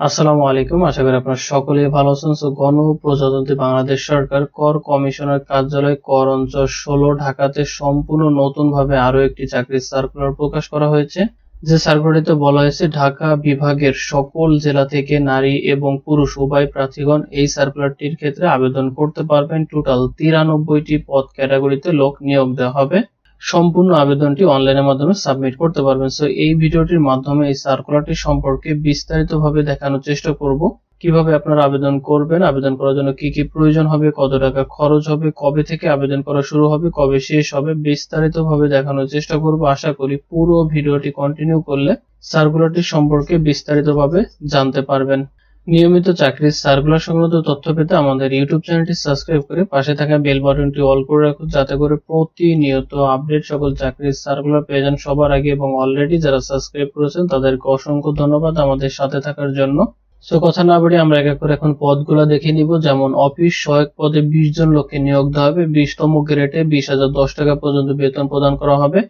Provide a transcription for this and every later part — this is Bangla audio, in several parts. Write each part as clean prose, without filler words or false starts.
আসসালামু আলাইকুম, আশা করি আপনারা সকলেই ভালো আছেন। গণপ্রজাতন্ত্রী বাংলাদেশ সরকার কর কমিশনার কার্যালয় কর অঞ্চল 16 ঢাকাতে সম্পূর্ণ নতুনভাবে আরো একটি চাকরির সার্কুলার প্রকাশ করা হয়েছে। যে সার্কুলারটিতে বলা হয়েছে ঢাকা বিভাগের সকল জেলা থেকে নারী এবং পুরুষ উভয় প্রার্থীগণ এই সার্কুলারটির ক্ষেত্রে আবেদন করতে পারবেন। টোটাল 93টি পদ ক্যাটাগরিতে লোক নিয়োগ দেওয়া হবে। সম্পূর্ণ আবেদনটি অনলাইনের মাধ্যমে সাবমিট করতে পারবেন। সো এই ভিডিওটির মাধ্যমে এই সার্কুলারটি সম্পর্কে বিস্তারিতভাবে দেখানোর চেষ্টা করব। কিভাবে আপনারা আবেদন করবেন, আবেদন করার জন্য কি কি প্রয়োজন হবে, কত টাকা খরচ হবে, কবে থেকে আবেদন করা শুরু হবে, কবে শেষ হবে, বিস্তারিতভাবে দেখানোর চেষ্টা করব। আশা করি পুরো ভিডিওটি কন্টিনিউ করলে সার্কুলারটি সম্পর্কে বিস্তারিতভাবে জানতে পারবেন। নিয়মিত চাকরির সার্কুলার সংক্রান্ত তথ্য পেতে আমাদের ইউটিউব চ্যানেলটি সাবস্ক্রাইব করে পাশে থাকা বেল বাটনটি অল করে রাখুন, যাতে করে প্রতিনিয়ত আপডেট সকল চাকরির সার্কুলার পেয়ে যান সবার আগে। এবং অলরেডি যারা সাবস্ক্রাইব করেছেন তাদেরকে অসংখ্য ধন্যবাদ আমাদের সাথে থাকার জন্য। সো কথা না বাড়িয়ে আমরা এক এক করে এখন পদগুলো দেখে নিব। যেমন অফিস সহায়ক পদে 20 জন লোককে নিয়োগ দেওয়া হবে। 20তম গ্রেডে 20,010 টাকা পর্যন্ত বেতন প্রদান করা হবে।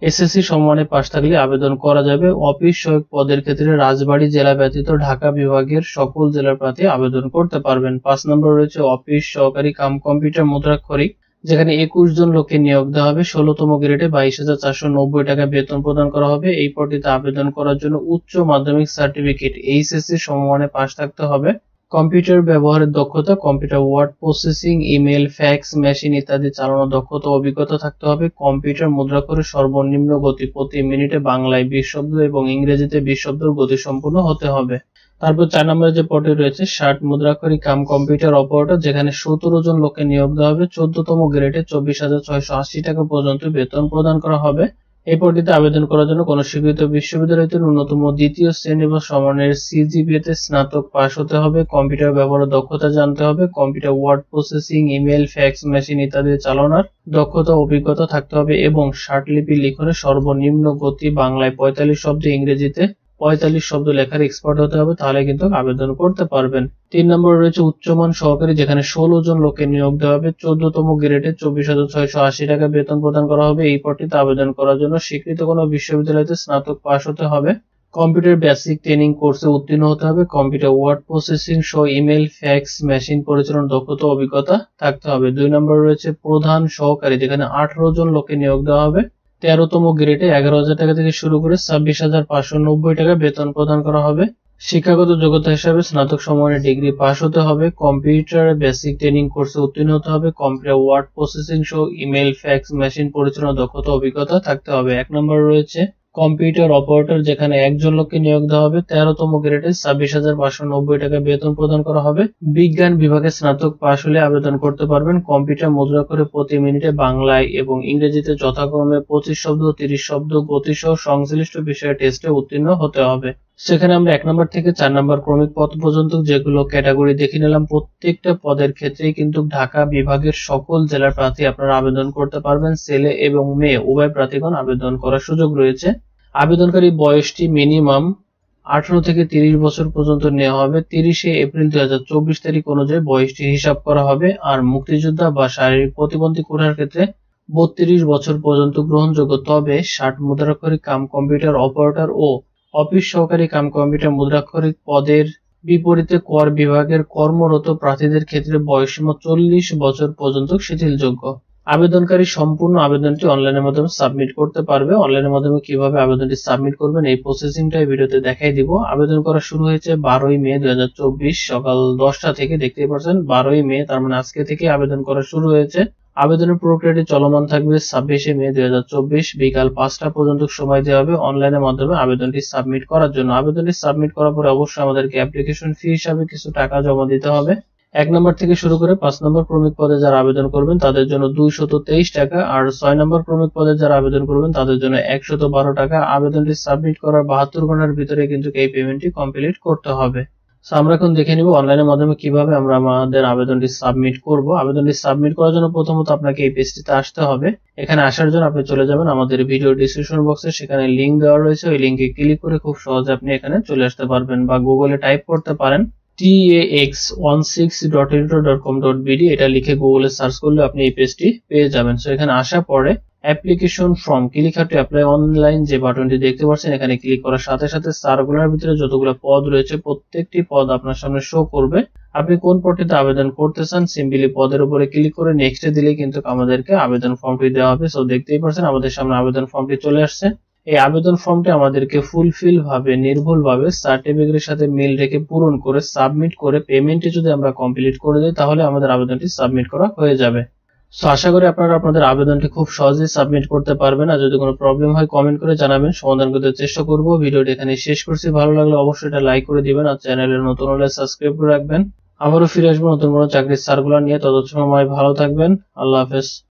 এসএসসি সম্মানে পাশ থাকলে আবেদন করা যাবে। অফিস সহায়ক পদের ক্ষেত্রে রাজবাড়ী জেলা ব্যতীত ঢাকা বিভাগের সকল জেলার প্রার্থী আবেদন করতে পারবেন। 5 নম্বর রয়েছে অফিস সহকারী কাম কম্পিউটার মুদ্রাক্ষরিক, যেখানে 21 জন লোককে নিয়োগ দেওয়া হবে। 16তম গ্রেডে 22,490 টাকা বেতন প্রদান করা হবে। এই পদটিতে আবেদন করার জন্য উচ্চ মাধ্যমিক সার্টিফিকেট এইচএসসি সমমানে পাশ থাকতে হবে। কম্পিউটার ব্যবহারের দক্ষতা, computer word processing, email, fax machine ইত্যাদি চালানোর দক্ষতা অভিজ্ঞতা থাকতে হবে। কম্পিউটার মুদ্রাক্ষরের সর্বনিম্ন গতি প্রতি মিনিটে বাংলায় 20 শব্দ এবং ইংরেজিতে 20 শব্দের গতি সম্পন্ন হতে হবে। তারপর 4 নম্বরে যে পদটি রয়েছে ষাট মুদ্রাক্ষরিক কাম কম্পিউটার অপারেটর, যেখানে 17 জন লোককে নিয়োগ দেওয়া হবে। 14তম গ্রেডে 24,680 টাকা পর্যন্ত বেতন প্রদান করা হবে। এই পদটিতে আবেদন করার জন্য কোন স্বীকৃত বিশ্ববিদ্যালয় হতে ন্যূনতম দ্বিতীয় শ্রেণী বা সমানের সিজিপিএতে স্নাতক পাশ হতে হবে। কম্পিউটার ব্যবহারের দক্ষতা জানতে হবে। Computer word processing, email, fax machine ইত্যাদি চালানোর দক্ষতা অভিজ্ঞতা থাকতে হবে এবং ষাটলিপি লিখনের সর্বনিম্ন গতি বাংলায় 45 শব্দ, ইংরেজিতে 45 শব্দ লেখার এক্সপার্ট হতে হবে, তাহলে কিন্তু আবেদন করতে পারবেন। 3 নম্বরে রয়েছে উচ্চমান সহকারী, যেখানে 16 জন লোককে নিয়োগ দেওয়া হবে। 14তম গ্রেডে 24,680 টাকা বেতন প্রদান করা হবে। এই পদটিতে আবেদন করার জন্য স্বীকৃত কোনো বিশ্ববিদ্যালয়তে স্নাতক পাশ হতে হবে। কম্পিউটার বেসিক ট্রেনিং কোর্সে উত্তীর্ণ হতে হবে। কম্পিউটার ওয়ার্ড প্রসেসিং সহ ইমেল, ফ্যাক্স মেশিন পরিচালনার দক্ষতা অভিজ্ঞতা থাকতে হবে। 2 নম্বরে রয়েছে প্রধান সহকারী, যেখানে 18 জন লোককে নিয়োগ দেওয়া হবে। 13তম গ্রেডে 11,000 টাকা থেকে শুরু করে 26,590 টাকা বেতন প্রদান করা হবে। শিক্ষাগত যোগ্যতা হিসাবে স্নাতক সমমানের ডিগ্রি পাস হতে হবে। কম্পিউটার বেসিক ট্রেনিং কোর্সে উত্তীর্ণ হতে হবে। কম্পিউটার ওয়ার্ড প্রসেসিং সহ ইমেল, ফ্যাক্স মেশিন পরিচালনার দক্ষতা অভিজ্ঞতা থাকতে হবে। 1 নম্বর রয়েছে কম্পিউটার অপারেটর, যেখানে একজন লোককে নিয়োগ দেওয়া হবে। 13তম গ্রেডে 26,590 টাকা বেতন প্রদান করা হবে। বিজ্ঞান বিভাগে স্নাতক পাশ হলে আবেদন করতে পারবেন। কম্পিউটার মুদ্রাক্ষরে প্রতি মিনিটে বাংলায় এবং ইংরেজিতে যথাক্রমে 25 শব্দ, 30 শব্দ গতি সহ সংশ্লিষ্ট বিষয়ে টেস্টে উত্তীর্ণ হতে হবে। সেখানে আমরা 1 নম্বর থেকে 4 নম্বর ক্রমিক পদ পর্যন্ত যেগুলো ক্যাটাগরি দেখে নিলাম, প্রত্যেকটা পদের ক্ষেত্রেই কিন্তু ঢাকা বিভাগের সকল জেলার প্রার্থী আপনারা আবেদন করতে পারবেন। ছেলে এবং মেয়ে উভয় প্রার্থীগণ আবেদন করার সুযোগ রয়েছে। আবেদনকারী বয়সটি মিনিমাম 18 থেকে 30 বছর পর্যন্ত নেওয়া হবে। 30শে এপ্রিল 2024 তারিখ অনুযায়ী বয়সটি হিসাব করা হবে। আর মুক্তিযোদ্ধা বা শারীরিক প্রতিবন্ধী কোটার ক্ষেত্রে 32 বছর পর্যন্ত গ্রহণযোগ্য। তবে 60 মুদ্রাক্ষরিক কাম কম্পিউটার অপারেটর ও অফিস সহকারী কাম কম্পিউটার মুদ্রাক্ষরিক পদের বিপরীতে কর বিভাগের কর্মরত প্রার্থীদের ক্ষেত্রে বয়সসীমা 40 বছর পর্যন্ত শিথিলযোগ্য। আবেদনকারী সম্পূর্ণ আবেদনটি অনলাইনের মাধ্যমে সাবমিট করতে পারবে। অনলাইনের মাধ্যমে কিভাবে আবেদনটি সাবমিট করবেন এই প্রসেসিংটা এই ভিডিওতে দেখাই দিব। আবেদন করা শুরু হয়েছে 12ই মে 2024 সকাল 10টা থেকে। দেখতেই পাচ্ছেন 12ই মে, তার মানে আজকে থেকে আবেদন করা শুরু হয়েছে। আবেদনের প্রক্রিয়াটি চলমান থাকবে 26শে মে 2024 বিকাল 5টা পর্যন্ত সময় দেওয়া হবে অনলাইনের মাধ্যমে আবেদনটি সাবমিট করার জন্য। আবেদনটি সাবমিট করার পরে অবশ্যই আমাদেরকে অ্যাপ্লিকেশন ফি হিসাবে কিছু টাকা জমা দিতে হবে। 1 নম্বর থেকে শুরু করে 5 নম্বর ক্রমিক পদে যারা আবেদন করবেন তাদের জন্য 223 টাকা, আর 6 নম্বর ক্রমিক পদে যারা আবেদন করবেন তাদের জন্য 112 টাকা। আবেদনটি সাবমিট করার 72 ঘন্টার ভিতরে কিন্তু এই পেমেন্টটি কমপ্লিট করতে হবে। আমরা এখন দেখে নিব অনলাইনের মাধ্যমে কিভাবে আমরা আমাদের আবেদনটি সাবমিট করব। আবেদনটি সাবমিট করার জন্য প্রথমত আপনাকে এই পেজটিতে আসতে হবে। এখানে আসার জন্য আপনি চলে যাবেন আমাদের ভিডিও ডেসক্রিপশন বক্সে, সেখানে লিংক দেওয়া রয়েছে। ওই লিংকে ক্লিক করে খুব সহজে আপনি এখানে চলে আসতে পারবেন, বা গুগলে টাইপ করতে পারেন tax16.intro.com.bd, এটা লিখে গুগলে সার্চ করলে আপনি এই পেজটি পেয়ে যাবেন। সো এখানে আসার পরে application form click here to apply online যে বাটনটি দেখতে পাচ্ছেন, এখানে ক্লিক করার সাথে সাথে সার্কুলার ভিতরে যতগুলো পদ রয়েছে প্রত্যেকটি পদ আপনার সামনে শো করবে। আপনি কোন পদটিতে আবেদন করতে চান সিম্পলি পদের উপরে ক্লিক করে নেক্সটে দিলে কিন্তু আমাদেরকে আবেদন ফর্মটি দেওয়া হবে। সো দেখতেই পাচ্ছেন আমাদের সামনে আবেদন ফর্মটি চলে আসছে। এই আবেদন ফর্মটি আমাদেরকে ফুলফিল ভাবে নির্ভুল ভাবে সার্টিফিকেটের সাথে মিল রেখে পূরণ করে সাবমিট করে পেমেন্টটি যদি আমরা কমপ্লিট করে দিই তাহলে আমাদের আবেদনটি সাবমিট করা হয়ে যাবে। সো আশা করি আপনারা আপনাদের আবেদনটি খুব সহজেই সাবমিট করতে পারবেন। আর যদি কোনো প্রবলেম হয় কমেন্ট করে জানাবেন, সমাধান করতে চেষ্টা করব। ভিডিওটি এখানে শেষ করছি, ভালো লাগলে অবশ্যই এটা লাইক করে দিবেন আর চ্যানেলে নতুন হলে সাবস্ক্রাইব করে রাখবেন। আবারও ফিরে আসবো নতুন কোনো চাকরির সার্কুলার নিয়ে, ততক্ষণ সময় ভালো থাকবেন। আল্লাহ হাফেজ।